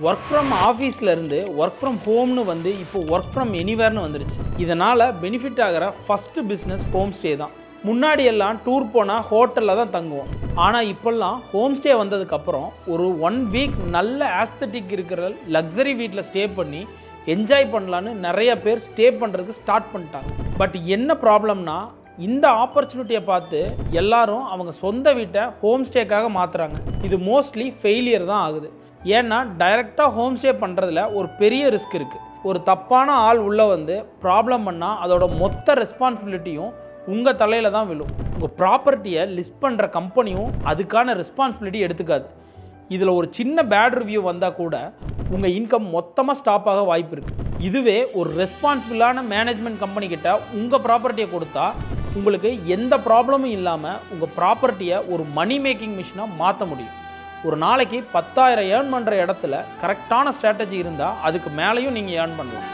Work from ஆஃபீஸ்லேருந்து work from ஹோம்னு வந்து இப்போ ஒர்க் ஃப்ரம் எனிவேர்னு வந்துருச்சு. இதனால் பெனிஃபிட் ஆகிற ஃபஸ்ட்டு பிஸ்னஸ் ஹோம் ஸ்டே தான். முன்னாடி எல்லாம் டூர் போனால் ஹோட்டலில் தான் தங்குவோம். ஆனால் இப்போல்லாம் ஹோம் ஸ்டே வந்ததுக்கப்புறம் ஒரு 1 வீக் நல்ல ஆஸ்தட்டிக் இருக்கிற லக்ஸரி வீட்டில் ஸ்டே பண்ணி என்ஜாய் பண்ணலான்னு நிறைய பேர் ஸ்டே பண்ணுறதுக்கு ஸ்டார்ட் பண்ணிட்டாங்க. பட் என்ன ப்ராப்ளம்னா, இந்த ஆப்பர்ச்சுனிட்டியை பார்த்து எல்லாரும் அவங்க சொந்த வீட்டை ஹோம் ஸ்டேக்காக மாற்றுறாங்க. இது மோஸ்ட்லி ஃபெயிலியர் தான் ஆகுது. ஏன்னா டைரெக்டாக ஹோம் ஸ்டே பண்ணுறதுல ஒரு பெரிய ரிஸ்க் இருக்குது. ஒரு தப்பான ஆள் உள்ளே வந்து ப்ராப்ளம் பண்ணால் அதோட மொத்த ரெஸ்பான்சிபிலிட்டியும் உங்கள் தலையில் தான் விழும். உங்கள் ப்ராப்பர்ட்டியை லிஸ்ட் பண்ணுற கம்பெனியும் அதுக்கான ரெஸ்பான்சிபிலிட்டி எடுத்துக்காது. இதில் ஒரு சின்ன பேட் ரிவ்யூ வந்தால் கூட உங்கள் இன்கம் மொத்தமாக ஸ்டாப் ஆக வாய்ப்பு இருக்குது. இதுவே ஒரு ரெஸ்பான்சிபிளான மேனேஜ்மெண்ட் கம்பெனிக்கிட்ட உங்கள் ப்ராப்பர்ட்டியை கொடுத்தா உங்களுக்கு எந்த ப்ராப்ளமும் இல்லாமல் உங்கள் ப்ராப்பர்ட்டியை ஒரு மணி மேக்கிங் மிஷினாக மாற்ற முடியும். ஒரு நாளைக்கு 10,000 ஏர்ன் பண்ணுற இடத்துல கரெக்டான ஸ்ட்ராட்டஜி இருந்தால் அதுக்கு மேலேயும் நீங்கள் ஏர்ன் பண்ணலாம்.